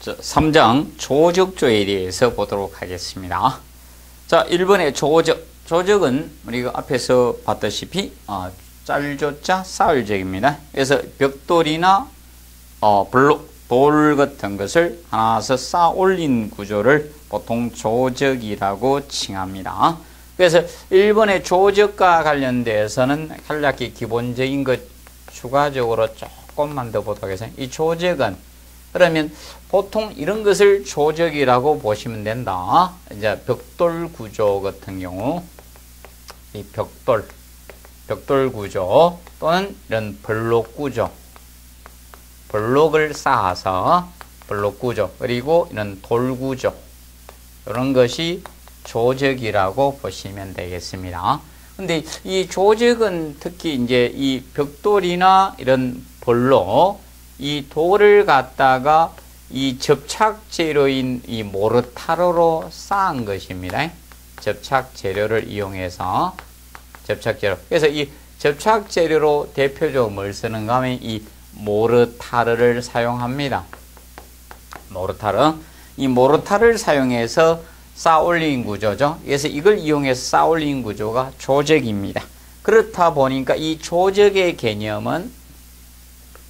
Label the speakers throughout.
Speaker 1: 3장 조적조에 대해서 보도록 하겠습니다. 자, 1번의 조적. 조적은 우리가 앞에서 봤다시피 짤조자 쌓을적입니다. 그래서 벽돌이나 블록, 돌 같은 것을 하나서 쌓아 올린 구조를 보통 조적이라고 칭합니다. 그래서 1번의 조적과 관련돼서는 간략히 기본적인 것 추가적으로 조금만 더 보도록 하겠습니다. 이 조적은 그러면 보통 이런 것을 조적이라고 보시면 된다. 이제 벽돌 구조 같은 경우 이 벽돌 구조 또는 이런 블록 구조, 블록을 쌓아서 블록 구조, 그리고 이런 돌 구조, 이런 것이 조적이라고 보시면 되겠습니다. 근데 이 조적은 특히 이제 이 벽돌이나 이런 블록, 이 돌을 갖다가 이 접착 재료인 이 모르타르로 쌓은 것입니다. 접착 재료를 이용해서 접착 재료. 그래서 이 접착 재료로 대표적으로 뭘 쓰는가 하면 이 모르타르를 사용합니다. 모르타르. 이 모르타르를 사용해서 쌓아 올린 구조죠. 그래서 이걸 이용해서 쌓아 올린 구조가 조적입니다. 그렇다 보니까 이 조적의 개념은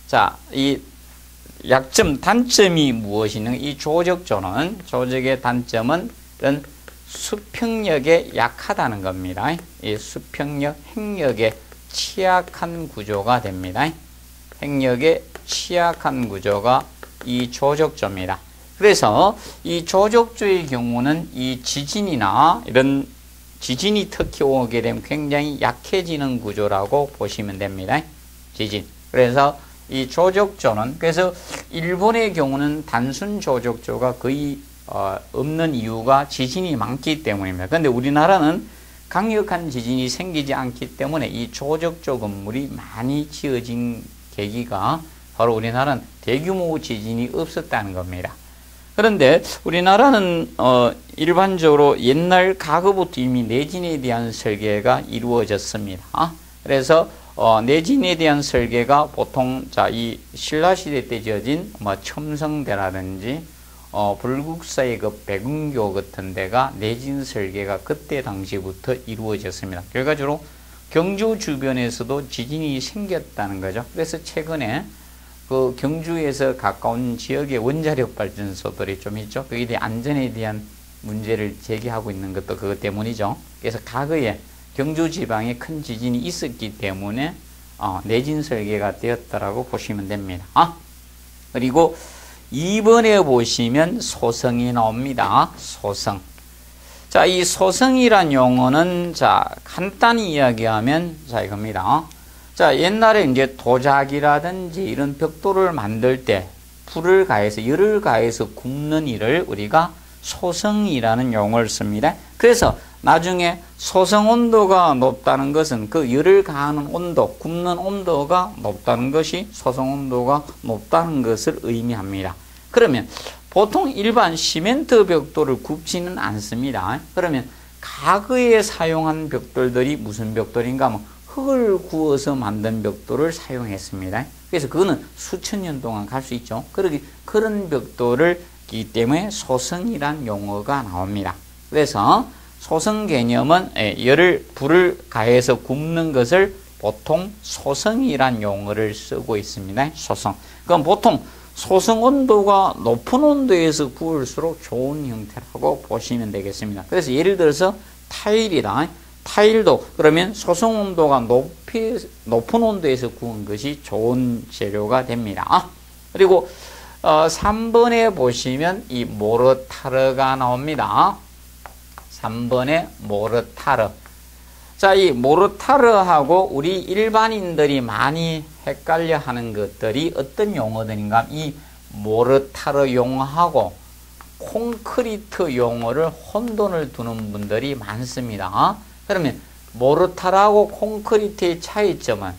Speaker 1: 자, 이 약점, 단점이 무엇이냐? 이 조적조는, 조적의 단점은 이런 수평력에 약하다는 겁니다. 이 수평력, 행력에 취약한 구조가 됩니다. 행력에 취약한 구조가 이 조적조입니다. 그래서 이 조적조의 경우는 이 지진이나 이런 지진이 특히 오게 되면 굉장히 약해지는 구조라고 보시면 됩니다. 지진. 그래서 이 조적조는 그래서 일본의 경우는 단순 조적조가 거의 없는 이유가 지진이 많기 때문입니다. 그런데 우리나라는 강력한 지진이 생기지 않기 때문에 이 조적조 건물이 많이 지어진 계기가 바로 우리나라는 대규모 지진이 없었다는 겁니다. 그런데 우리나라는 일반적으로 옛날 과거부터 이미 내진에 대한 설계가 이루어졌습니다. 그래서 내진에 대한 설계가 보통 이 신라시대 때 지어진 첨성대라든지 불국사의 그 백운교 같은 데가 내진 설계가 그때 당시부터 이루어졌습니다. 결과적으로 경주 주변에서도 지진이 생겼다는 거죠. 그래서 최근에 그 경주에서 가까운 지역의 원자력 발전소들이 좀 있죠. 거기에 대한 안전에 대한 문제를 제기하고 있는 것도 그것 때문이죠. 그래서 과거에 경주 지방에 큰 지진이 있었기 때문에 내진 설계가 되었다라고 보시면 됩니다. 그리고 2번에 보시면 소성이 나옵니다. 소성. 자, 이 소성이란 용어는 간단히 이야기하면 이겁니다. 자, 옛날에 이제 도자기라든지 이런 벽돌을 만들 때 불을 가해서 열을 가해서 굽는 일을 우리가 소성이라는 용어를 씁니다. 그래서 나중에 소성 온도가 높다는 것은 그 열을 가하는 온도, 굽는 온도가 높다는 것이 소성 온도가 높다는 것을 의미합니다. 그러면 보통 일반 시멘트 벽돌을 굽지는 않습니다. 그러면 과거에 사용한 벽돌들이 무슨 벽돌인가 하면 흙을 구워서 만든 벽돌을 사용했습니다. 그래서 그거는 수천 년 동안 갈 수 있죠. 그런 벽돌을 기 때문에 소성이란 용어가 나옵니다. 그래서 소성 개념은 불을 가해서 굽는 것을 보통 소성이란 용어를 쓰고 있습니다. 소성. 그럼 보통 소성 온도가 높은 온도에서 구울수록 좋은 형태라고 보시면 되겠습니다. 그래서 예를 들어서 타일이다. 타일도 그러면 소성 온도가 높은 온도에서 구운 것이 좋은 재료가 됩니다. 그리고 3번에 보시면 이 모르타르가 나옵니다. 3번에 모르타르. 자, 이 모르타르하고 우리 일반인들이 많이 헷갈려 하는 것들이 어떤 용어들인가? 이 모르타르 용어하고 콘크리트 용어를 혼돈을 두는 분들이 많습니다. 그러면 모르타르하고 콘크리트의 차이점은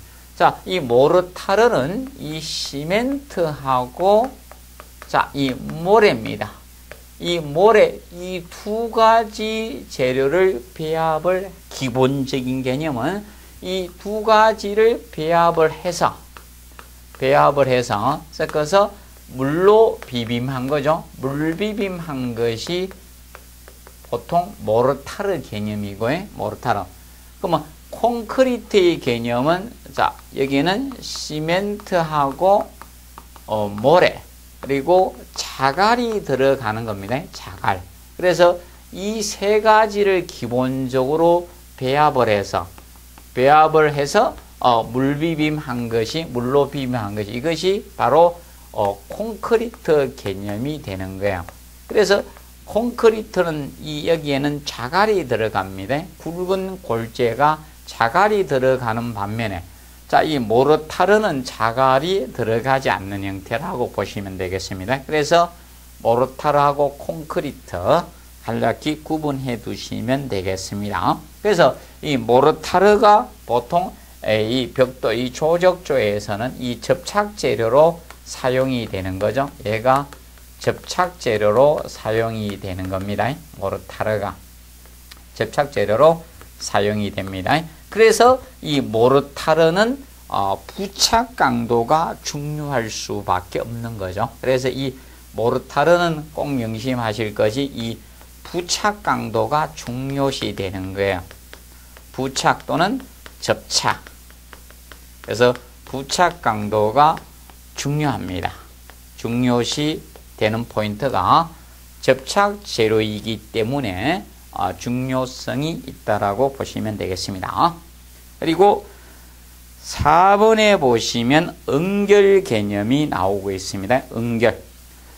Speaker 1: 이 모르타르는 이 시멘트하고 이 모래입니다. 이 모래, 이 두 가지 재료를 배합을 기본적인 개념은 이 두 가지를 배합을 해서 섞어서 물로 비빔한 거죠. 물 비빔한 것이 보통 모르타르 개념이고요. 모르타르. 그러면 콘크리트의 개념은 자 여기는 시멘트하고 모래 그리고 자갈이 들어가는 겁니다. 자갈. 그래서 이 세 가지를 기본적으로 배합을 해서 물 비빔한 것이 물로 비빔한 것이 이것이 바로 콘크리트 개념이 되는 거예요. 그래서 콘크리트는 여기에는 자갈이 들어갑니다. 굵은 골재가 자갈이 들어가는 반면에 자, 이 모르타르는 자갈이 들어가지 않는 형태라고 보시면 되겠습니다. 그래서 모르타르하고 콘크리트 간략히 구분해 두시면 되겠습니다. 그래서 이 모르타르가 보통 이 벽돌, 이 조적조에서는 이 접착 재료로 사용이 되는 거죠. 얘가 접착 재료로 사용이 되는 겁니다. 모르타르가 접착 재료로 사용이 됩니다. 그래서 이 모르타르는 부착 강도가 중요할 수밖에 없는 거죠. 그래서 이 모르타르는 꼭 명심하실 것이 이 부착 강도가 중요시 되는 거예요. 부착 또는 접착. 그래서 부착 강도가 중요합니다. 중요시 되는 포인트가 접착 재료이기 때문에 중요성이 있다라고 보시면 되겠습니다. 그리고 4번에 보시면 응결 개념이 나오고 있습니다. 응결.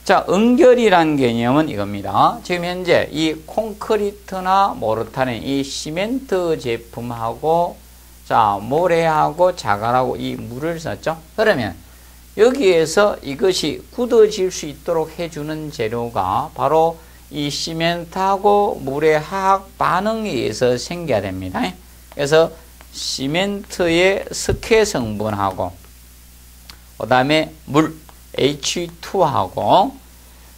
Speaker 1: 자, 응결이란 개념은 이겁니다. 지금 현재 이 콘크리트나 모르타르는 이 시멘트 제품하고 자, 모래하고 자갈하고 이 물을 썼죠. 그러면 여기에서 이것이 굳어질 수 있도록 해주는 재료가 바로 이 시멘트하고 물의 화학 반응에 의해서 생겨야 됩니다. 그래서 시멘트의 석회 성분하고 그 다음에 물 H2하고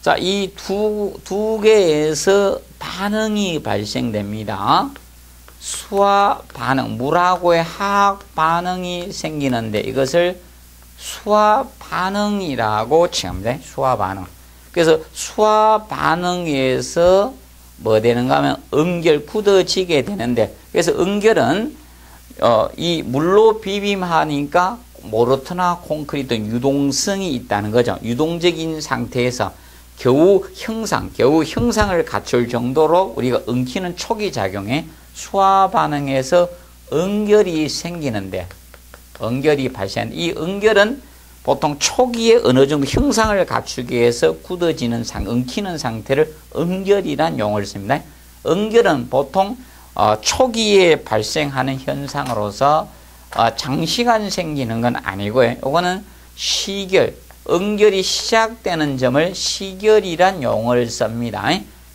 Speaker 1: 자, 이 두 개에서 반응이 발생됩니다. 수화 반응, 물하고의 화학 반응이 생기는데 이것을 수화 반응이라고 칭합니다. 수화 반응. 그래서 수화 반응에서 뭐 되는가 하면 응결 굳어지게 되는데 그래서 응결은 이 물로 비빔하니까 모르타르나 콘크리트 유동성이 있다는 거죠. 유동적인 상태에서 겨우 형상을 갖출 정도로 우리가 엉키는 초기 작용에 수화 반응에서 응결이 생기는데 응결이 발생하는데 이 응결은 보통 초기에 어느 정도 형상을 갖추기 위해서 굳어지는 엉키는 상태를 응결이란 용어를 씁니다. 응결은 보통 초기에 발생하는 현상으로서 장시간 생기는 건 아니고요. 이거는 시결, 응결이 시작되는 점을 시결이란 용어를 씁니다.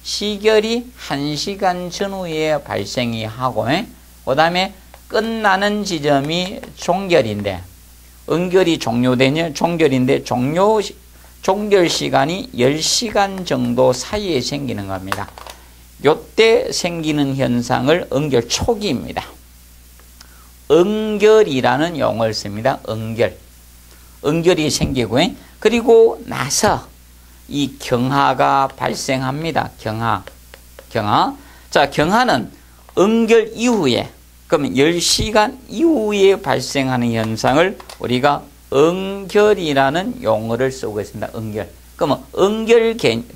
Speaker 1: 시결이 1시간 전후에 발생이 하고 그 다음에 끝나는 지점이 종결인데 응결이 종료되냐 종결인데 종결 시간이 10시간 정도 사이에 생기는 겁니다. 요때 생기는 현상을 응결 초기입니다. 응결이라는 용어를 씁니다. 응결이 생기고 그리고 나서 이 경하가 발생합니다. 경하. 자, 경하는 응결 이후에 그러면 10시간 이후에 발생하는 현상을 우리가 응결이라는 용어를 쓰고 있습니다. 응결. 그러면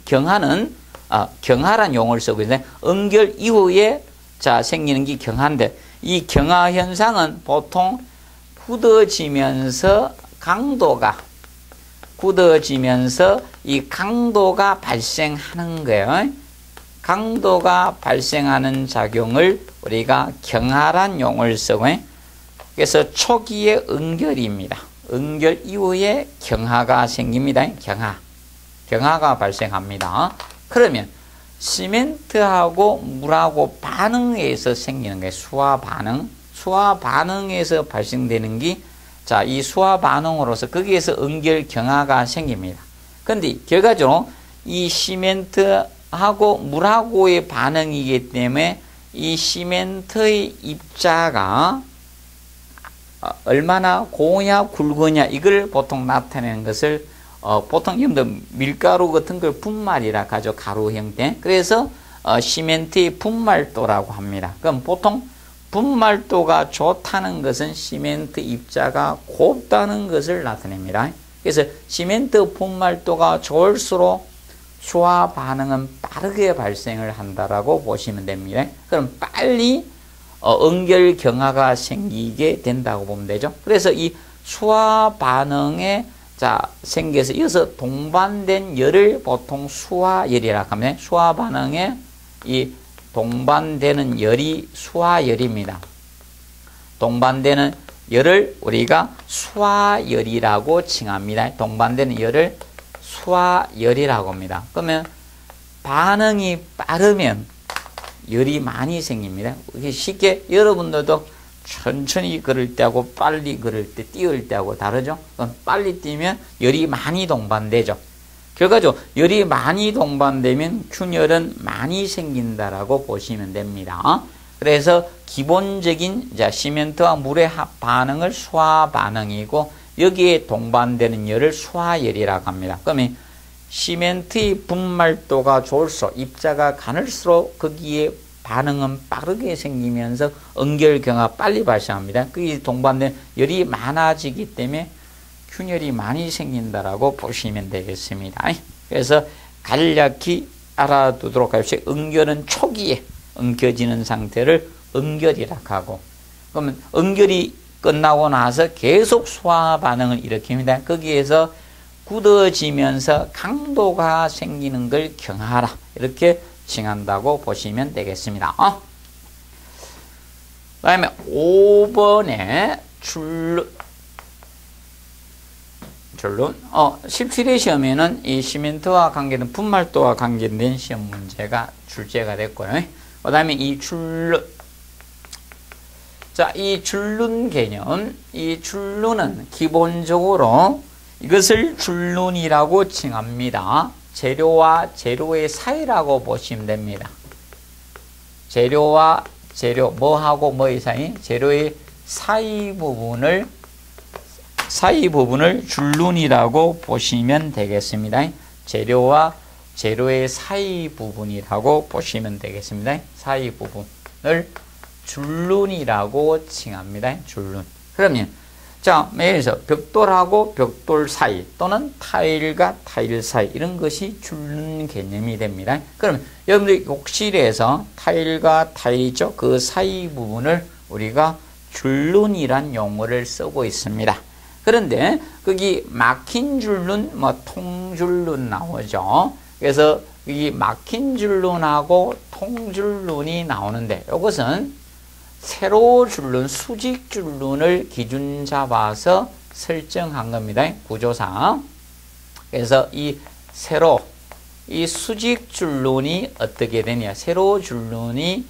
Speaker 1: 경하는 경하란 용어를 쓰고 있는데 응결 이후에 자 생기는 게 경하인데 이 경하 현상은 보통 굳어지면서 이 강도가 발생하는 거예요. 강도가 발생하는 작용을 우리가 경하란 용어를 쓰고 그래서 초기의 응결입니다. 응결 이후에 경하가 생깁니다. 경하가 발생합니다. 그러면 시멘트하고 물하고 반응에서 생기는 게 수화 반응에서 발생되는 게 자, 이 수화 반응으로서 거기에서 응결 경하가 생깁니다. 그런데 결과적으로 이 시멘트하고 물하고의 반응이기 때문에 이 시멘트의 입자가 얼마나 고냐 굵으냐 이걸 보통 나타내는 것을 보통 여러분들 밀가루 같은 걸 분말이라 하죠. 가루 형태. 그래서 시멘트의 분말도라고 합니다. 그럼 보통 분말도가 좋다는 것은 시멘트 입자가 곱다는 것을 나타냅니다. 그래서 시멘트 분말도가 좋을수록 수화 반응은 빠르게 발생을 한다라고 보시면 됩니다. 그럼 빨리 응결 경화가 생기게 된다고 보면 되죠. 그래서 이 수화 반응에 생겨서 이어서 동반된 열을 보통 수화열이라고 합니다. 수화 반응에 이 동반되는 열이 수화열입니다. 동반되는 열을 우리가 수화열이라고 칭합니다. 동반되는 열을 수화열이라고 합니다. 그러면 반응이 빠르면 열이 많이 생깁니다. 쉽게 여러분들도 천천히 걸을 때하고 빨리 걸을 때, 뛰을 때하고 다르죠? 빨리 뛰면 열이 많이 동반되죠. 결과적으로 열이 많이 동반되면 균열은 많이 생긴다라고 보시면 됩니다. 그래서 기본적인 시멘트와 물의 반응을 수화 반응이고 여기에 동반되는 열을 수화열이라고 합니다. 그러면 시멘트의 분말도가 좋을수록 입자가 가늘수록 거기에 반응은 빠르게 생기면서 응결 경화 빨리 발생합니다. 그게 동반된 열이 많아지기 때문에 균열이 많이 생긴다라고 보시면 되겠습니다. 그래서 간략히 알아두도록 합시다. 응결은 초기에 엉켜지는 상태를 응결이라고 하고, 그러면 응결이 끝나고 나서 계속 수화 반응을 일으킵니다. 거기에서 굳어지면서 강도가 생기는 걸 경화라 이렇게 칭한다고 보시면 되겠습니다. 그 다음에 5번에 출론. 실질의 시험에는 이 시멘트와 관계된 분말도와 관계된 시험 문제가 출제가 됐고요. 그 다음에 이 출론. 이 출론 개념, 이 출론은 기본적으로 이것을 출론이라고 칭합니다. 재료와 재료의 사이라고 보시면 됩니다. 재료와 재료, 뭐하고 뭐의 사이? 재료의 사이 부분을 줄눈이라고 보시면 되겠습니다. 재료와 재료의 사이 부분이라고 보시면 되겠습니다. 사이 부분을 줄눈이라고 칭합니다. 줄눈. 그러면 예를 들어서 벽돌하고 벽돌 사이 또는 타일과 타일 사이 이런 것이 줄눈 개념이 됩니다. 그러면 여러분들 욕실에서 타일과 타일 있죠? 그 사이 부분을 우리가 줄눈이란 용어를 쓰고 있습니다. 그런데 거기 막힌 줄눈, 통줄눈 나오죠. 그래서 이 막힌 줄눈하고 통줄눈이 나오는데 이것은 세로 줄눈, 수직 줄눈을 기준 잡아서 설정한 겁니다. 구조상. 그래서 이 수직 줄눈이 어떻게 되냐. 세로 줄눈이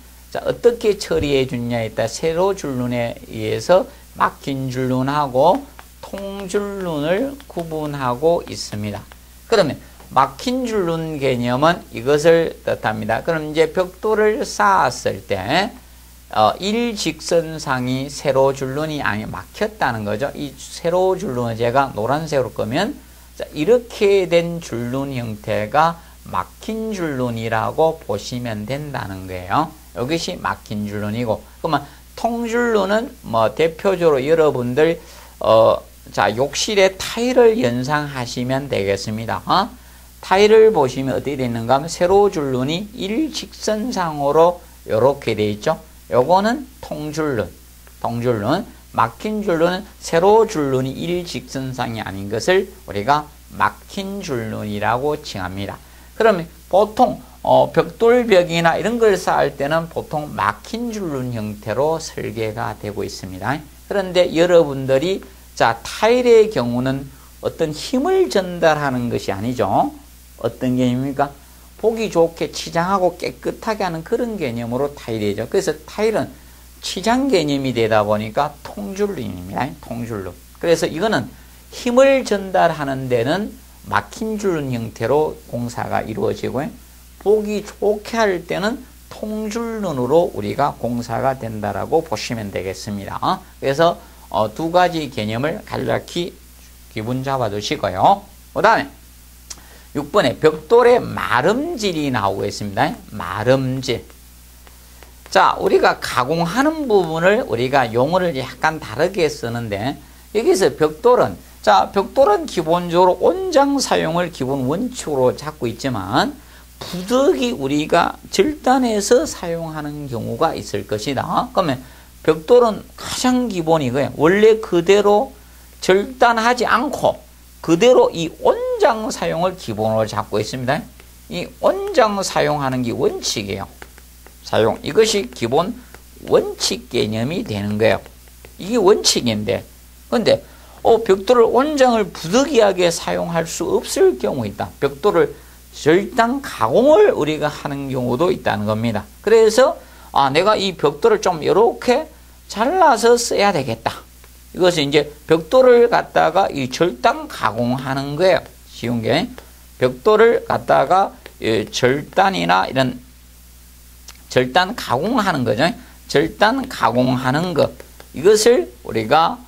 Speaker 1: 어떻게 처리해 주냐에 따라 세로 줄눈에 의해서 막힌 줄눈하고 통줄눈을 구분하고 있습니다. 그러면 막힌 줄눈 개념은 이것을 뜻합니다. 그럼 이제 벽돌을 쌓았을 때 일직선상이 세로 줄눈이 막혔다는 거죠. 이 세로 줄눈을 제가 노란색으로 끄면 이렇게 된 줄눈 형태가 막힌 줄눈이라고 보시면 된다는 거예요. 이것이 막힌 줄눈이고, 그러면 통줄눈은 대표적으로 여러분들 욕실에 타일을 연상하시면 되겠습니다. 타일을 보시면 어떻게 되는가 하면 세로 줄눈이 일직선상으로 이렇게 되어 있죠. 요거는 통줄눈. 막힌 줄눈은 세로 줄눈이 일직선상이 아닌 것을 우리가 막힌 줄눈이라고 칭합니다. 그러면 보통 벽돌벽이나 이런 걸 쌓을 때는 보통 막힌 줄눈 형태로 설계가 되고 있습니다. 그런데 여러분들이 타일의 경우는 어떤 힘을 전달하는 것이 아니죠. 어떤 개념입니까? 보기 좋게 치장하고 깨끗하게 하는 그런 개념으로 타일이죠. 그래서 타일은 치장 개념이 되다 보니까 통줄눈입니다. 통줄눈. 그래서 이거는 힘을 전달하는 데는 막힌 줄눈 형태로 공사가 이루어지고요. 보기 좋게 할 때는 통줄눈으로 우리가 공사가 된다라고 보시면 되겠습니다. 그래서 두 가지 개념을 간략히 기분 잡아 두시고요. 그 다음에 6번에 벽돌의 마름질이 나오고 있습니다. 마름질. 자, 우리가 가공하는 부분을 우리가 용어를 약간 다르게 쓰는데, 여기서 벽돌은, 자, 벽돌은 기본적으로 온장 사용을 기본 원칙으로 잡고 있지만, 부득이 우리가 절단해서 사용하는 경우가 있을 것이다. 그러면 벽돌은 가장 기본이 거예요. 원래 그대로 절단하지 않고 그대로 이 온장 사용을 기본으로 잡고 있습니다. 이 온장 사용하는 게 원칙이에요. 사용. 이것이 기본 원칙 개념이 되는 거예요. 이게 원칙인데, 근데 벽돌을 온장을 부득이하게 사용할 수 없을 경우 있다. 벽돌을 절단 가공을 우리가 하는 경우도 있다는 겁니다. 그래서 내가 이 벽돌을 좀 이렇게 잘라서 써야 되겠다. 이것은 이제 벽돌을 갖다가 이 절단 가공하는 거예요. 쉬운 게 벽돌을 갖다가 절단이나 이런 절단 가공하는 거죠. 절단 가공하는 것, 이것을 우리가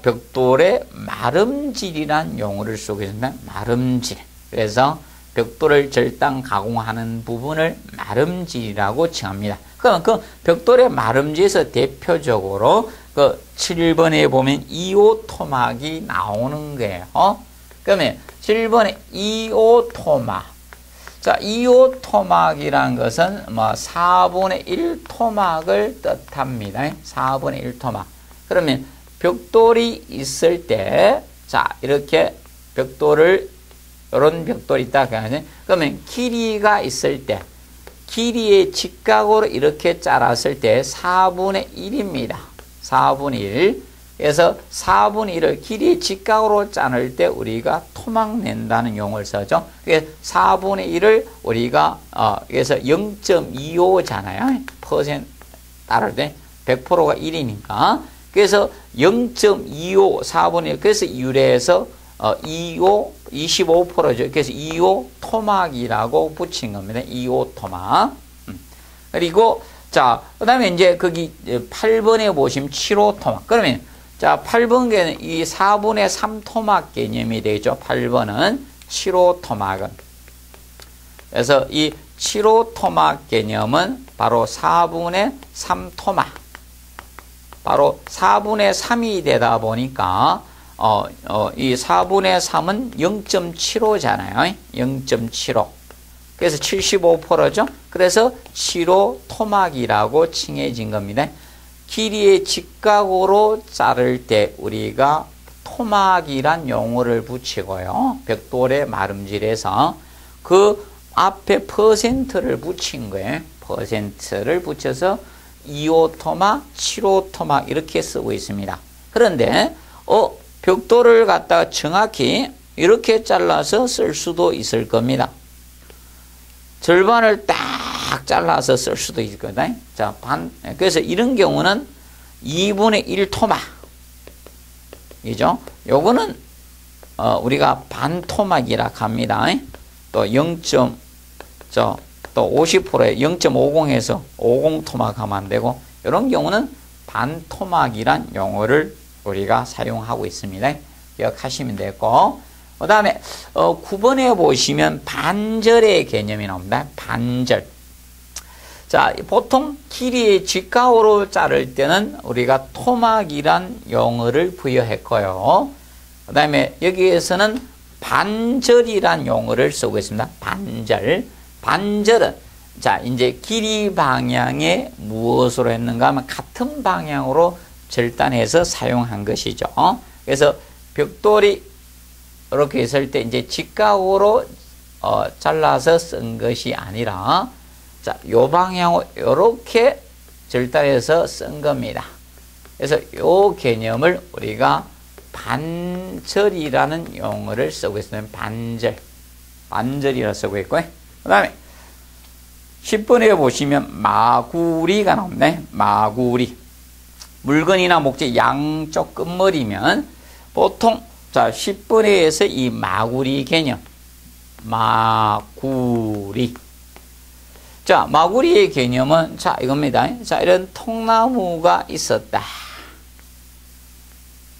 Speaker 1: 벽돌의 마름질이란 용어를 쓰고 있습니다. 마름질. 그래서 벽돌을 절단 가공하는 부분을 마름질이라고 칭합니다. 그럼 그 벽돌의 마름질에서 대표적으로 그 7번에 보면 2호 토막이 나오는 거예요. 그러면 7번에 2호 토막. 자, 2호 토막이란 것은 4분의 1 토막을 뜻합니다. 4분의 1 토막. 그러면 벽돌이 있을 때, 자, 이렇게 벽돌을, 이런 벽돌이 있다. 그러면 길이가 있을 때, 길이의 직각으로 이렇게 잘랐을 때 4분의 1입니다. 4분의 1. 그래서 4분의 1을 길이의 직각으로 자를 때 우리가 토막 낸다는 용어를 쓰죠. 그래서 4분의 1을 우리가, 그래서 0.25잖아요. 퍼센트 따를 때 100%가 1이니까. 그래서 0.25, 4분의 1. 그래서 유래해서 25%죠. 그래서 2호 토막이라고 붙인 겁니다. 2호 토막. 그리고, 자, 그 다음에 이제 거기 8번에 보시면 7호 토막. 그러면, 자, 8번에는 이 4분의 3 토막 개념이 되죠. 8번은 7호 토막은. 그래서 이 7호 토막 개념은 바로 4분의 3 토막. 바로 4분의 3이 되다 보니까, 이 4분의 3은 0.75잖아요. 0.75. 그래서 75%죠. 그래서 7호 토막이라고 칭해진 겁니다. 길이의 직각으로 자를 때 우리가 토막이란 용어를 붙이고요. 벽돌의 마름질에서 그 앞에 퍼센트를 붙인 거예요. 퍼센트를 붙여서 2호 토막, 7호 토막 이렇게 쓰고 있습니다. 그런데 벽돌을 갖다가 정확히 이렇게 잘라서 쓸 수도 있을 겁니다. 절반을 딱 잘라서 쓸 수도 있을 거다. 자, 그래서 이런 경우는 2분의 1 토막. 이죠? 요거는, 우리가 반 토막이라 합니다. 또 50%에 0.50에서 50 토막 하면 안 되고, 이런 경우는 반 토막이란 용어를 우리가 사용하고 있습니다. 기억하시면 되고, 그 다음에 9번에 보시면 반절의 개념이 나옵니다. 반절. 자, 보통 길이의 직각으로 자를 때는 우리가 토막이란 용어를 부여했고요. 그 다음에 여기에서는 반절이란 용어를 쓰고 있습니다. 반절. 반절은, 자, 이제 길이 방향에 무엇으로 했는가 하면 같은 방향으로 절단해서 사용한 것이죠. 그래서 벽돌이 이렇게 있을 때 이제 직각으로 잘라서 쓴 것이 아니라, 자, 요 방향으로 이렇게 절단해서 쓴 겁니다. 그래서 요 개념을 우리가 반절이라는 용어를 쓰고 있습니다. 반절. 반절이라 쓰고 있고요. 그 다음에 10번에 보시면 마구리가 나옵니다. 마구리. 물건이나 목재 양쪽 끝머리면 보통, 자, 10번에서 이 마구리 개념. 마구리. 자, 마구리의 개념은, 자, 이겁니다. 자, 이런 통나무가 있었다.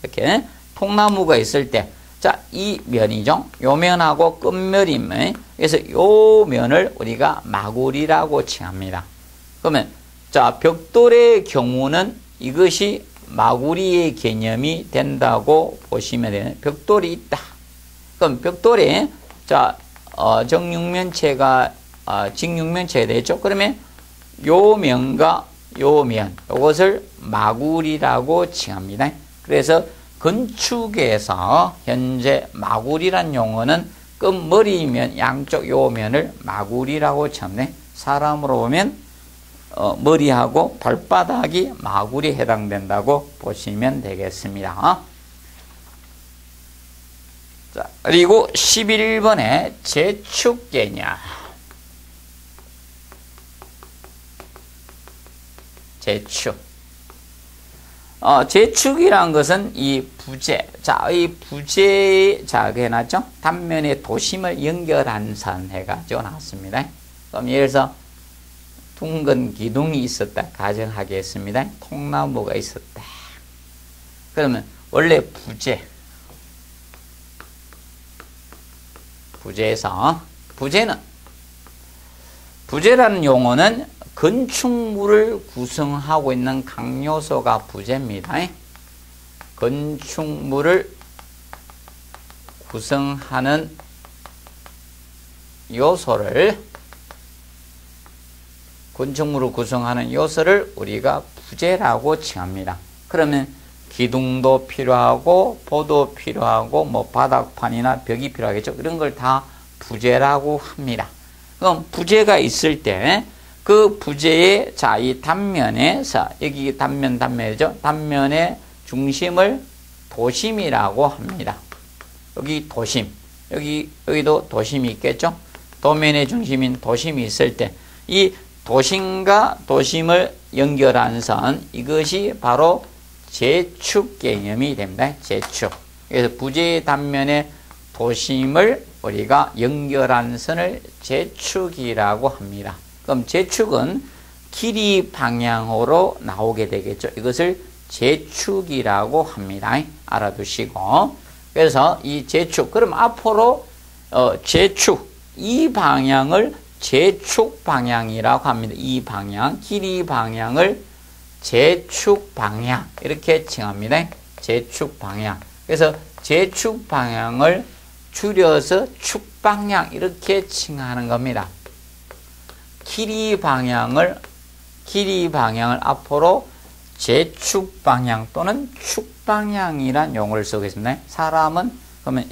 Speaker 1: 이렇게 통나무가 있을 때, 자, 이 면이죠. 요 면하고 끝면이면, 그래서 요 면을 우리가 마구리라고 칭합니다. 그러면, 자, 벽돌의 경우는 이것이 마구리의 개념이 된다고 보시면 돼요. 벽돌이 있다. 그럼 벽돌에, 자, 정육면체가, 직육면체가 되죠. 그러면 요 면과 요 면, 요것을 마구리라고 칭합니다. 그래서 건축에서 현재 마구리란 용어는 끝머리면 양쪽 요 면을 마구리라고 칭합니다. 사람으로 보면 머리하고 발바닥이 마구리에 해당된다고 보시면 되겠습니다. 자, 그리고 11번에 재축 개념. 재축. 재축이란 것은 이 부재. 자, 이 부재, 자, 그 해놨죠? 단면의 도심을 연결한 선 해가지고 나왔습니다. 그럼 예를 들어서 둥근 기둥이 있었다 가정하겠습니다. 통나무가 있었다. 그러면 원래 부재. 부재에서, 부재라는 용어는 건축물을 구성하고 있는 강요소가 부재입니다. 건축물을 구성하는 요소를 우리가 부재라고 칭합니다. 그러면 기둥도 필요하고 보도 필요하고 뭐 바닥판이나 벽이 필요하겠죠. 이런 걸 다 부재라고 합니다. 그럼 부재가 있을 때 그 부재의, 자, 이 단면에서, 여기 단면이죠. 단면의 중심을 도심이라고 합니다. 여기 도심, 여기도 도심이 있겠죠. 도면의 중심인 도심이 있을 때 이 도심과 도심을 연결한 선, 이것이 바로 재축 개념이 됩니다. 재축. 그래서 부재의 단면의 도심을 우리가 연결한 선을 재축이라고 합니다. 그럼 재축은 길이 방향으로 나오게 되겠죠. 이것을 재축이라고 합니다. 알아두시고. 그래서 이 재축, 그럼 앞으로 재축, 이 방향을 재축 방향이라고 합니다. 이 방향, 길이 방향을 재축 방향 이렇게 칭합니다. 재축 방향. 그래서 재축 방향을 줄여서 축방향 이렇게 칭하는 겁니다. 길이 방향을 앞으로 재축 방향 또는 축방향이란 용어를 쓰고 있습니다. 사람은 그러면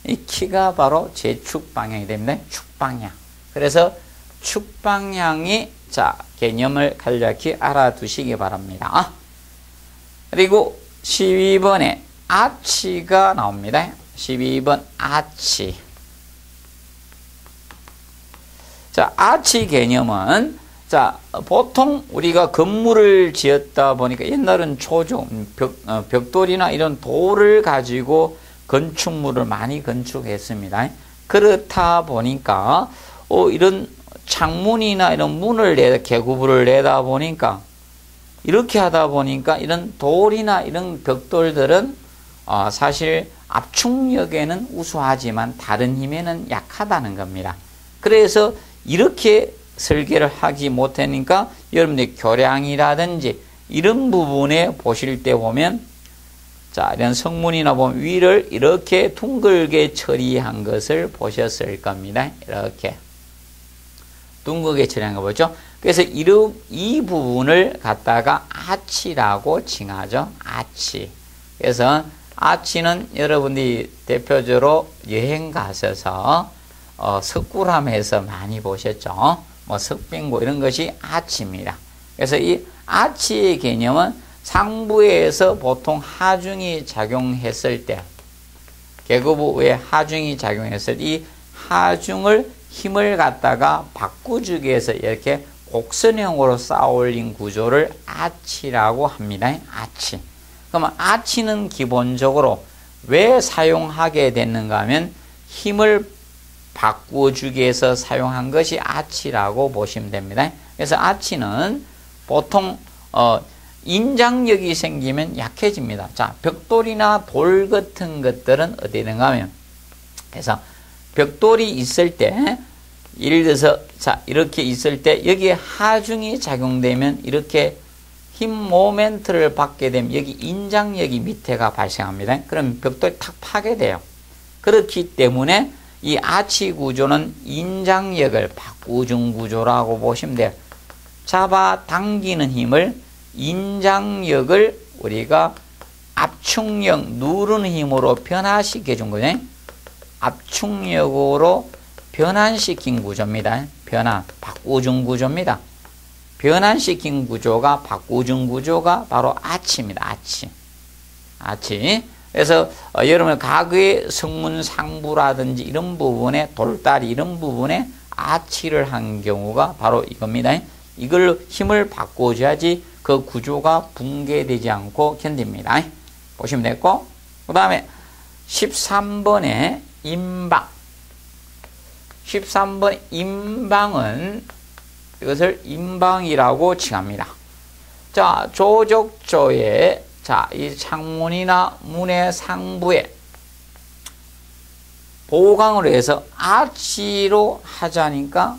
Speaker 1: 이 키가 바로 재축 방향이 됩니다. 축방향. 그래서 축방향이, 자, 개념을 간략히 알아두시기 바랍니다. 그리고 12번에 아치가 나옵니다. 12번 아치. 자, 아치 개념은, 자, 보통 우리가 건물을 지었다 보니까 옛날은 벽돌이나 이런 돌을 가지고 건축물을 많이 건축했습니다. 그렇다 보니까 이런 창문이나 이런 문을 개구부를 내다 보니까 이렇게 하다 보니까 이런 돌이나 이런 벽돌들은 사실 압축력에는 우수하지만 다른 힘에는 약하다는 겁니다. 그래서 이렇게 설계를 하지 못하니까 여러분들 교량이라든지 이런 부분에 보실 때 보면, 자, 이런 성문이나 보면 위를 이렇게 둥글게 처리한 것을 보셨을 겁니다. 이렇게 둥글게 처리한 거 보죠. 그래서 이 부분을 갖다가 아치라고 칭하죠. 아치. 그래서 아치는 여러분들이 대표적으로 여행 가셔서 석굴암에서 많이 보셨죠. 뭐 석빙고 이런 것이 아치입니다. 그래서 이 아치의 개념은 상부에서 보통 하중이 작용했을 때, 계급부 위에 하중이 작용했을 때 이 하중을 힘을 갖다가 바꾸주기 위해서 이렇게 곡선형으로 쌓아올린 구조를 아치라고 합니다. 아치. 그러면 아치는 기본적으로 왜 사용하게 됐는가 하면 힘을 바꾸주기 위해서 사용한 것이 아치라고 보시면 됩니다. 그래서 아치는 보통 인장력이 생기면 약해집니다. 자, 벽돌이나 돌 같은 것들은 어디든가 하면, 그래서 벽돌이 있을 때, 예를 들어서, 자, 이렇게 있을 때, 여기에 하중이 작용되면 이렇게 힘 모멘트를 받게 되면 여기 인장력이 밑에가 발생합니다. 그럼 벽돌이 탁 파괴돼요. 그렇기 때문에 이 아치 구조는 인장력을 바꾸준 구조라고 보시면 돼요. 잡아 당기는 힘을, 인장력을 우리가 압축력, 누르는 힘으로 변화시켜 준 거죠. 압축력으로 변환시킨 구조입니다. 변환, 바꾸준 구조입니다. 변환시킨 구조가, 바꾸준 구조가 바로 아치입니다. 아치. 아치. 그래서 여러분 가구의 성문상부라든지 이런 부분에, 돌다리 이런 부분에 아치를 한 경우가 바로 이겁니다. 이걸로 힘을 바꿔줘야지 그 구조가 붕괴되지 않고 견딥니다. 보시면 됐고, 그 다음에 13번에 임방. 13번 임방은 이것을 임방이라고 칭합니다. 자, 조적조의, 자, 이 창문이나 문의 상부에 보강을 해서 아치로 하자니까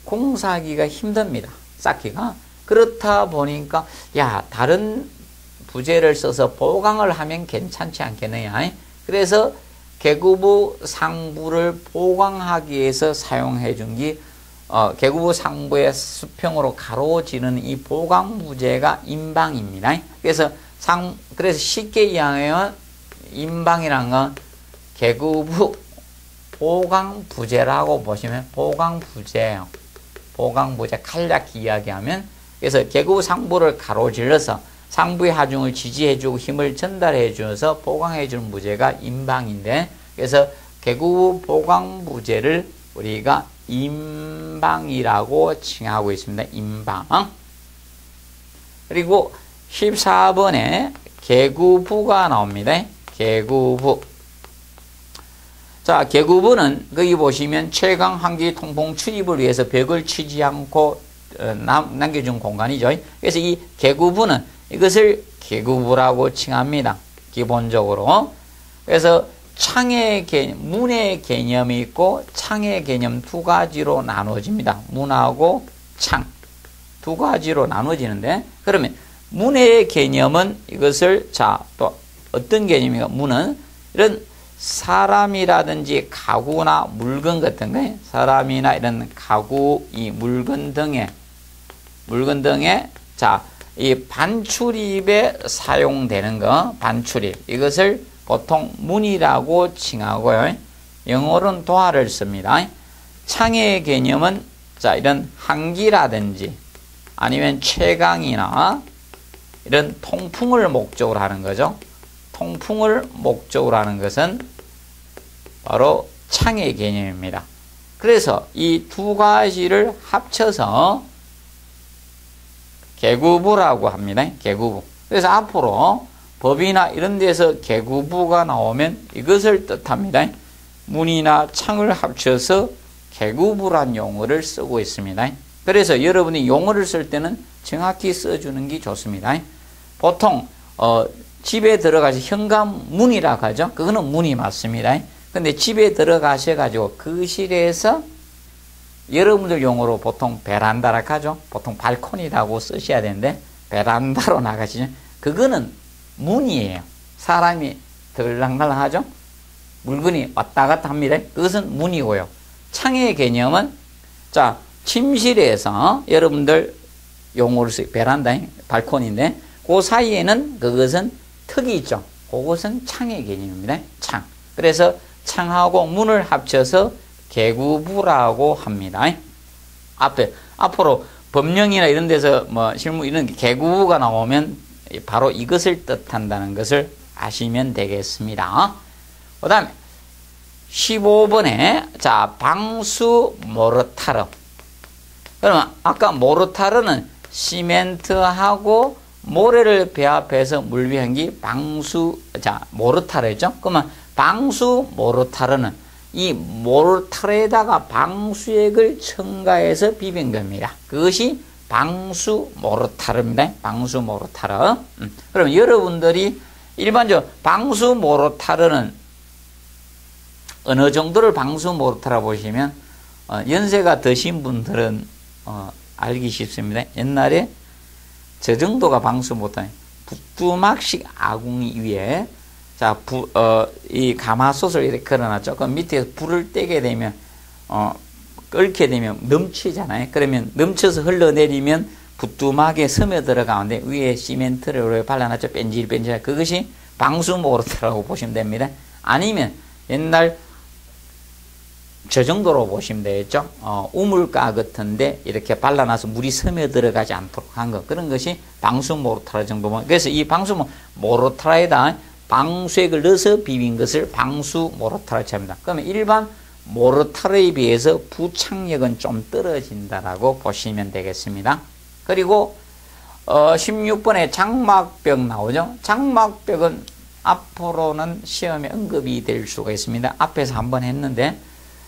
Speaker 1: 공사하기가 힘듭니다. 쌓기가. 그렇다 보니까, 야, 다른 부재를 써서 보강을 하면 괜찮지 않겠느냐. 그래서 계구부 상부를 보강하기 위해서 사용해 준 게, 계구부 상부의 수평으로 가로지르는 이 보강 부재가 임방입니다. 그래서 쉽게 이해하면 임방이란 건 계구부 보강 부재라고 보시면, 보강 부재예요. 보강 부재 간략히 이야기하면, 그래서 계구부 상부를 가로질러서 상부의 하중을 지지해주고 힘을 전달해주면서 보강해주는 부재가 임방인데, 그래서 계구부 보강 부재를 우리가 임방이라고 칭하고 있습니다. 임방. 그리고 14번에 계구부가 나옵니다. 계구부. 자, 계구부는 거기 보시면 최강 환기 통풍 출입을 위해서 벽을 치지 않고 남겨준 공간이죠. 그래서 이 계구부는 이것을 계구부라고 칭합니다. 기본적으로. 그래서 창의 개념, 문의 개념이 있고 창의 개념 두 가지로 나눠집니다. 문하고 창 두 가지로 나눠지는데, 그러면 문의 개념은 이것을, 자, 또 어떤 개념인가? 문은 이런 사람이라든지 가구나 물건 같은 거, 사람이나 이런 가구, 이 물건 등에 자, 이 반출입에 사용되는 거, 반출입, 이것을 보통 문이라고 칭하고요. 영어로는 도어를 씁니다. 창의 개념은, 자, 이런 환기라든지 아니면 채광이나 이런 통풍을 목적으로 하는 거죠. 통풍을 목적으로 하는 것은 바로 창의 개념입니다. 그래서 이 두 가지를 합쳐서 계구부라고 합니다. 계구부. 그래서 앞으로 법이나 이런 데서 계구부가 나오면 이것을 뜻합니다. 문이나 창을 합쳐서 계구부란 용어를 쓰고 있습니다. 그래서 여러분이 용어를 쓸 때는 정확히 써주는 게 좋습니다. 보통 집에 들어가서 현관문이라고 하죠. 그거는 문이 맞습니다. 근데 집에 들어가셔가지고 거실에서 여러분들 용어로 보통 베란다라고 하죠. 보통 발코니라고 쓰셔야 되는데 베란다로 나가시죠. 그거는 문이에요. 사람이 들락날락 하죠. 물건이 왔다 갔다 합니다. 그것은 문이고요. 창의 개념은, 자, 침실에서 여러분들 용어를 쓰요. 베란다, 발코니인데 그 사이에는 그것은 턱이 있죠. 그것은 창의 개념입니다. 창. 그래서 창하고 문을 합쳐서 계구부라고 합니다. 앞으로 법령이나 이런 데서 뭐 실무 이런 계구부가 나오면 바로 이것을 뜻한다는 것을 아시면 되겠습니다. 그 다음에 15번에, 자, 방수 모르타르. 그러면 아까 모르타르는 시멘트하고 모래를 배합해서 물비한 게 방수, 자, 모르타르죠. 그러면 방수 모르타르는 이 모르타르에다가 방수액을 첨가해서 비빈 겁니다. 그것이 방수 모르타르입니다. 방수 모르타르. 그럼 여러분들이 일반적으로 방수 모르타르는 어느 정도를 방수 모르타르 보시면 연세가 드신 분들은 알기 쉽습니다. 옛날에 저 정도가 방수 모르타르. 부뚜막식 아궁이 위에 자, 이 가마솥을 이렇게 걸어놨죠. 그 밑에서 불을 떼게 되면, 끓게 되면 넘치잖아요. 그러면 넘쳐서 흘러내리면 부뚜막에 스며들어가는데 위에 시멘트를 발라놨죠. 뺀질뺀질. 그것이 방수모르타라고 보시면 됩니다. 아니면 옛날 저 정도로 보시면 되겠죠. 우물가 같은데 이렇게 발라놔서 물이 스며들어가지 않도록 한 것. 그런 것이 방수모르타라 정도면. 그래서 이 방수모르타라에다 방수액을 넣어서 비빈 것을 방수모르타라고 합니다. 그러면 일반 모르타르에 비해서 부착력은 좀 떨어진다라고 보시면 되겠습니다. 그리고 16번에 장막벽 나오죠. 장막벽은 앞으로는 시험에 언급이 될 수가 있습니다. 앞에서 한번 했는데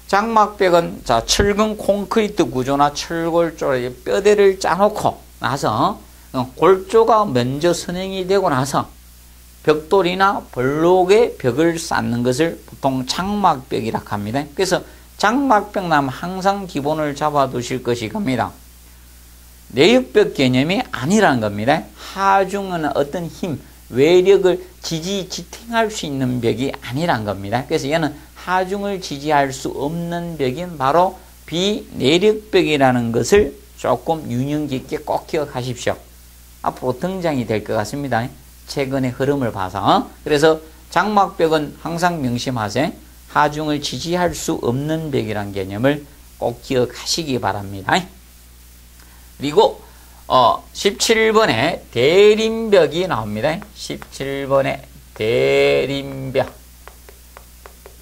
Speaker 1: 장막벽은 자 철근 콘크리트 구조나 철골조에 뼈대를 짜놓고 나서 골조가 먼저 선행이 되고 나서 벽돌이나 블록에 벽을 쌓는 것을 보통 장막벽이라고 합니다. 그래서 장막벽 나면 항상 기본을 잡아두실 것이 겁니다. 내역벽 개념이 아니라는 겁니다. 하중은 어떤 힘, 외력을 지탱할 수 있는 벽이 아니란 겁니다. 그래서 얘는 하중을 지지할 수 없는 벽인 바로 비내력벽이라는 것을 조금 유념 깊게 꼭 기억하십시오. 앞으로 등장이 될 것 같습니다. 최근의 흐름을 봐서. 그래서 장막벽은 항상 명심하세요. 하중을 지지할 수 없는 벽이라는 개념을 꼭 기억하시기 바랍니다. 그리고 17번에 대림벽이 나옵니다. 17번에 대림벽.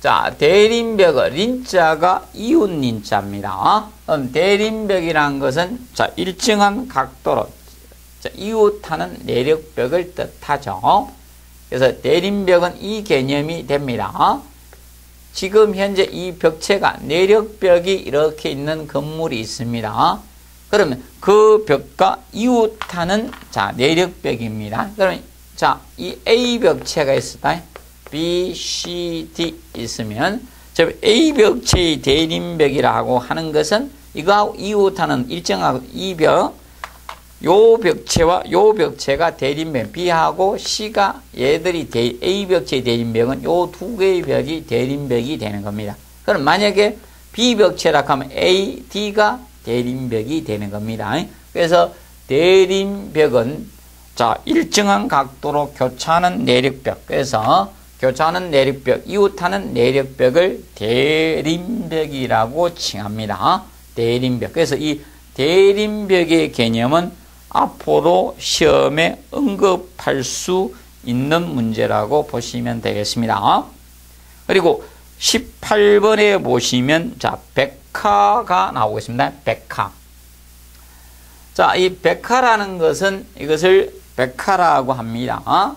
Speaker 1: 자, 대림벽은 린자가 이웃 린자입니다. 대림벽이라는 것은 자, 일정한 각도로 이웃하는 내력벽을 뜻하죠. 그래서 대림벽은 이 개념이 됩니다. 지금 현재 이 벽체가 내력벽이 이렇게 있는 건물이 있습니다. 그러면 그 벽과 이웃하는 자 내력벽입니다. 그러면 자, 이 A 벽체가 있었다. B, C, D 있으면 저 A 벽체의 대림벽이라고 하는 것은 이거하고 이웃하는 일정하고 이 벽 요 벽체와 요 벽체가 대림벽, B하고 C가 얘들이 A 벽체의 대림벽은 요 두 개의 벽이 대림벽이 되는 겁니다. 그럼 만약에 B 벽체라고 하면 A, D가 대림벽이 되는 겁니다. 그래서 대림벽은 자 일정한 각도로 교차하는 내력벽, 그래서 교차하는 내력벽, 이웃하는 내력벽을 대림벽이라고 칭합니다. 대림벽. 그래서 이 대림벽의 개념은 앞으로 시험에 언급할 수 있는 문제라고 보시면 되겠습니다. 그리고 18번에 보시면 자 백화가 나오고 있습니다. 백화. 자, 이 백화라는 것은 이것을 백화라고 합니다.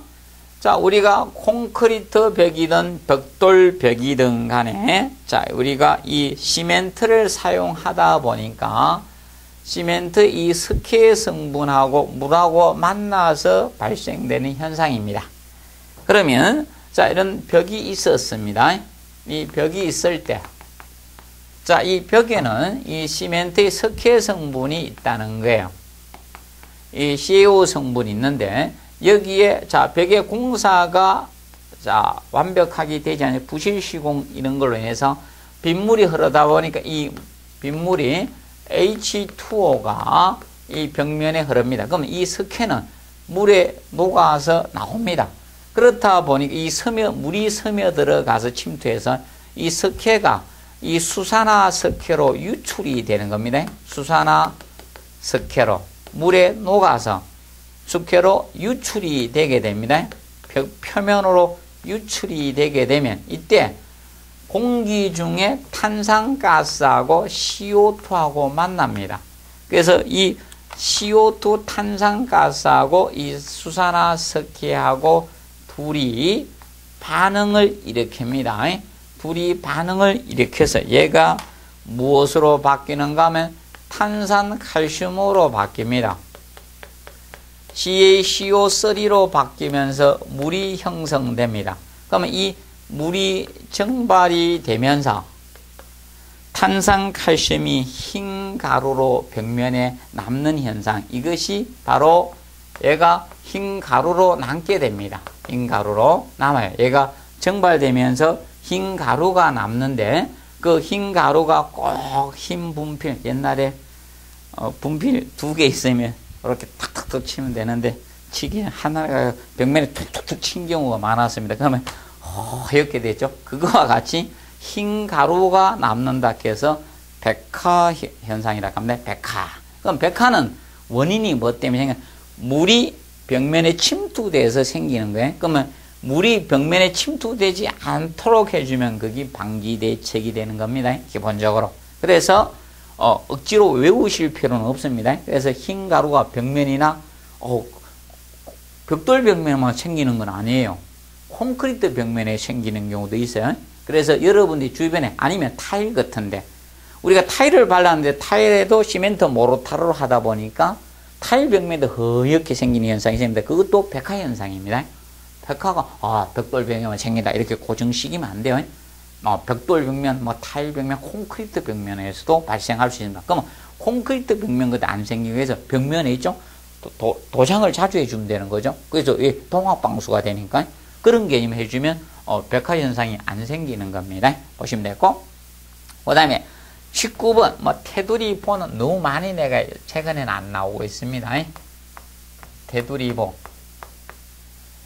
Speaker 1: 자, 우리가 콘크리트 벽이든 벽돌 벽이든 간에 자, 우리가 이 시멘트를 사용하다 보니까 시멘트 이 석회 성분하고 물하고 만나서 발생되는 현상입니다. 그러면 자, 이런 벽이 있었습니다. 이 벽이 있을 때 자, 이 벽에는 이 시멘트의 석회 성분이 있다는 거예요. 이 CO 성분이 있는데 여기에 자, 벽의 공사가 자, 완벽하게 되지 않는 부실 시공 이런 걸로 인해서 빗물이 흐르다 보니까 이 빗물이 H2O가 이 벽면에 흐릅니다. 그럼 이 석회는 물에 녹아서 나옵니다. 그렇다 보니까 이 물이 스며들어가서 침투해서 이 석회가 이 수산화 석회로 유출이 되는 겁니다. 수산화 석회로 물에 녹아서 석회로 유출이 되게 됩니다. 벽 표면으로 유출이 되게 되면 이때 공기 중에 탄산가스하고 CO2하고 만납니다. 그래서 이 CO2 탄산가스하고 이 수산화 석회하고 둘이 반응을 일으킵니다. 둘이 반응을 일으켜서 얘가 무엇으로 바뀌는가 하면 탄산칼슘으로 바뀝니다. CaCO3로 바뀌면서 물이 형성됩니다. 그러면 이 물이 증발이 되면서 탄산칼슘이 흰 가루로 벽면에 남는 현상, 이것이 바로 얘가 흰 가루로 남게 됩니다. 흰 가루로 남아요. 얘가 증발되면서 흰 가루가 남는데 그 흰 가루가 꼭 흰 분필, 옛날에 분필 2개 있으면 이렇게 탁탁탁 치면 되는데 치기 하나가 벽면에 툭툭툭 친 경우가 많았습니다. 그러면 이렇게 됐죠. 그거와 같이 흰 가루가 남는다 해서 백화 현상이라고 합니다. 백화. 그럼 백화는 원인이 뭐 때문에 생겨? 물이 벽면에 침투돼서 생기는 거예요. 그러면 물이 벽면에 침투되지 않도록 해주면 그게 방지 대책이 되는 겁니다. 기본적으로. 그래서 억지로 외우실 필요는 없습니다. 그래서 흰 가루가 벽면이나 벽돌 벽면만 생기는 건 아니에요. 콘크리트 벽면에 생기는 경우도 있어요. 그래서 여러분들이 주변에 아니면 타일 같은데 우리가 타일을 발랐는데 타일에도 시멘트 모로타르로 하다 보니까 타일 벽면도 허옇게 생기는 현상이 생깁니다. 그것도 백화 현상입니다. 백화가 벽돌 벽면만 생긴다 이렇게 고정시키면 안 돼요. 벽돌 벽면, 타일 벽면, 콘크리트 벽면에서도 발생할 수 있습니다. 그러면 콘크리트 벽면 그때 안 생기기 위해서 벽면에 있죠? 도장을 자주 해주면 되는 거죠. 그래서 동학방수가 되니까 그런 개념 해주면 백화 현상이 안 생기는 겁니다. 보시면 되고, 그 다음에 19번 테두리보는 너무 많이 내가 최근에는 안 나오고 있습니다. 테두리보.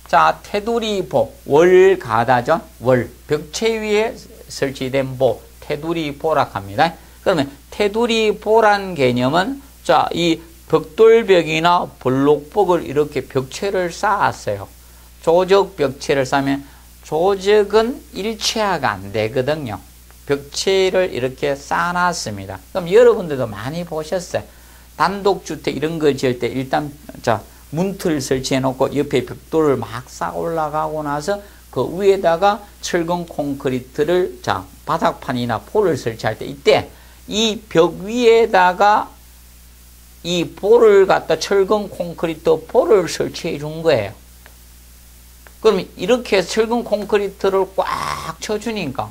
Speaker 1: 자, 테두리보, 월가다죠? 월, 벽체 위에 설치된 보, 테두리보라고 합니다. 그러면 테두리보란 개념은 자, 이 벽돌벽이나 블록벽을 이렇게 벽체를 쌓았어요. 조적 벽체를 쌓으면 조적은 일체화가 안 되거든요. 벽체를 이렇게 쌓아놨습니다. 그럼 여러분들도 많이 보셨어요. 단독주택 이런 거 지을 때 일단 자 문틀 설치해 놓고 옆에 벽돌을 막 쌓아 올라가고 나서 그 위에다가 철근 콘크리트를 자 바닥판이나 폴을 설치할 때 이때 이 벽 위에다가 이 볼을 갖다 철근 콘크리트 볼을 설치해 준 거예요. 그럼 이렇게 해서 철근 콘크리트를 꽉 쳐주니까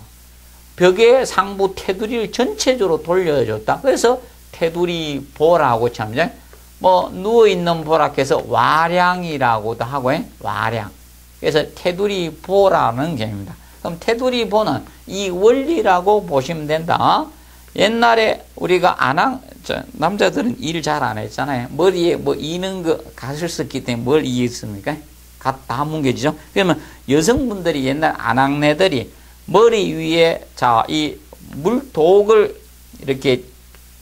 Speaker 1: 벽의 상부 테두리를 전체적으로 돌려줬다. 그래서 테두리 보라고 참죠. 누워있는 보라 해서 와량이라고도 하고, 와량. 그래서 테두리 보라는 개념입니다. 그럼 테두리 보는 이 원리라고 보시면 된다. 옛날에 우리가 남자들은 일 잘 안 했잖아요. 머리에 이는 거 가실 수 있기 때문에 뭘 이해했습니까? 다 뭉개지죠. 그러면 여성분들이 옛날 아낙네들이 머리 위에 이 물독을 이렇게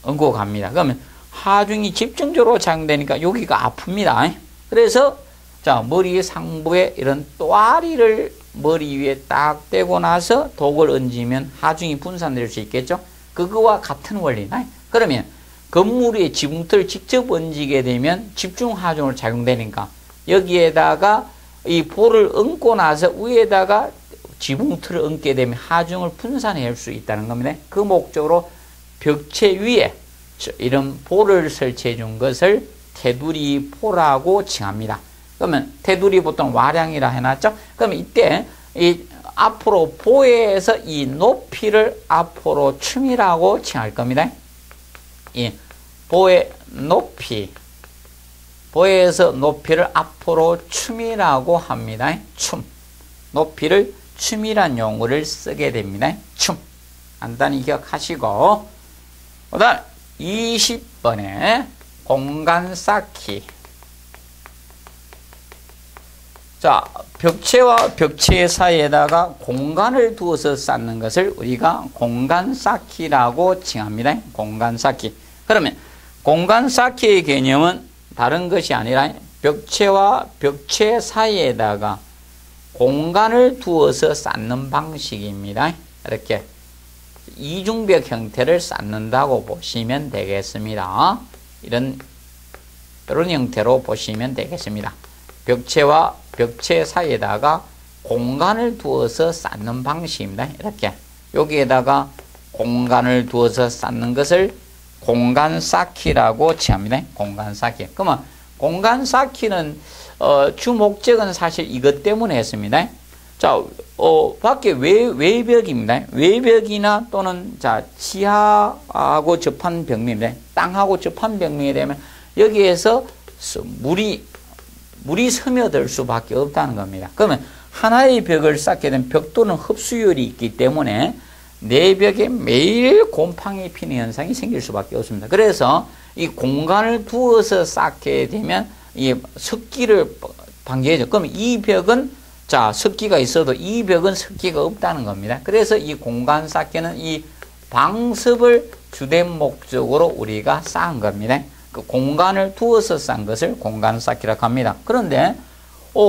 Speaker 1: 얹고 갑니다. 그러면 하중이 집중적으로 작용되니까 여기가 아픕니다. 그래서 머리 상부에 이런 또아리를 머리 위에 딱 떼고 나서 독을 얹으면 하중이 분산될 수 있겠죠. 그거와 같은 원리나. 그러면 건물 위에 지붕틀을 직접 얹게 되면 집중 하중을 작용되니까 여기에다가 이 볼을 얹고 나서 위에다가 지붕틀을 얹게 되면 하중을 분산할 수 있다는 겁니다. 그 목적으로 벽체 위에 이런 볼을 설치해 준 것을 테두리보라고 칭합니다. 그러면 테두리 보통 와량이라 해놨죠. 그러면 이때 이 앞으로 보에서 이 높이를 앞으로 춤이라고 칭할 겁니다. 이 보의 높이, 보에서 높이를 앞으로 춤이라고 합니다. 춤, 높이를 춤이란 용어를 쓰게 됩니다. 춤. 간단히 기억하시고, 그 다음 20번에 공간 쌓기. 자, 벽체와 벽체 사이에다가 공간을 두어서 쌓는 것을 우리가 공간 쌓기라고 칭합니다. 공간 쌓기. 그러면 공간 쌓기의 개념은 다른 것이 아니라 벽체와 벽체 사이에다가 공간을 두어서 쌓는 방식입니다. 이렇게 이중벽 형태를 쌓는다고 보시면 되겠습니다. 이런 형태로 보시면 되겠습니다. 벽체와 벽체 사이에다가 공간을 두어서 쌓는 방식입니다. 이렇게 여기에다가 공간을 두어서 쌓는 것을 공간 쌓기라고 칭합니다. 공간 쌓기. 그러면 공간 쌓기는 주 목적은 사실 이것 때문에 했습니다. 자, 밖에 외벽입니다. 외벽이나 또는 자 지하하고 접한 벽면입니다. 땅하고 접한 벽면이 되면 여기에서 물이 스며들 수밖에 없다는 겁니다. 그러면 하나의 벽을 쌓게 되면 벽돌은 흡수율이 있기 때문에 내벽에 매일 곰팡이 피는 현상이 생길 수밖에 없습니다. 그래서 이 공간을 두어서 쌓게 되면 이 습기를 방지해줘. 그럼 이 벽은 자 습기가 있어도 이 벽은 습기가 없다는 겁니다. 그래서 이 공간 쌓기는 이 방습을 주된 목적으로 우리가 쌓은 겁니다. 그 공간을 두어서 쌓은 것을 공간 쌓기라고 합니다. 그런데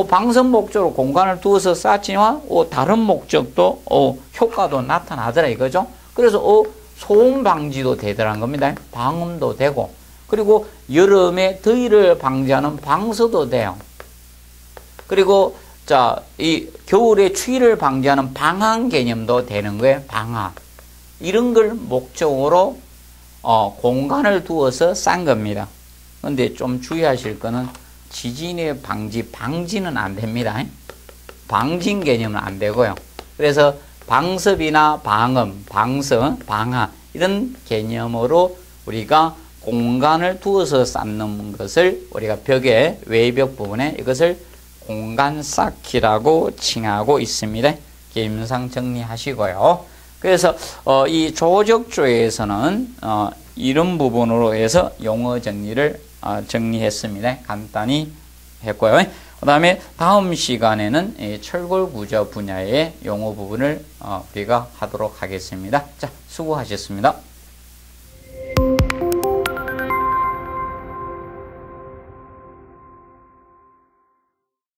Speaker 1: 방석 목적으로 공간을 두어서 쌓지만 다른 목적도 효과도 나타나더라 이거죠. 그래서 소음 방지도 되더란 겁니다. 방음도 되고 그리고 여름에 더위를 방지하는 방수도 돼요. 그리고 자, 이 겨울에 추위를 방지하는 방한 개념도 되는 거예요. 방한. 이런 걸 목적으로 공간을 두어서 싼 겁니다. 근데 좀 주의하실 거는 지진의 방지는 안 됩니다. 방진 개념은 안 되고요. 그래서 방습이나 방음, 방석, 방하 이런 개념으로 우리가 공간을 두어서 쌓는 것을 우리가 벽의 외벽 부분에 이것을 공간 쌓기라고 칭하고 있습니다. 개념상 정리하시고요. 그래서 이 조적조에서는 이런 부분으로 해서 용어 정리를 정리했습니다. 간단히 했고요. 그 다음에 다음 시간에는 철골구조 분야의 용어 부분을 우리가 하도록 하겠습니다. 자, 수고하셨습니다.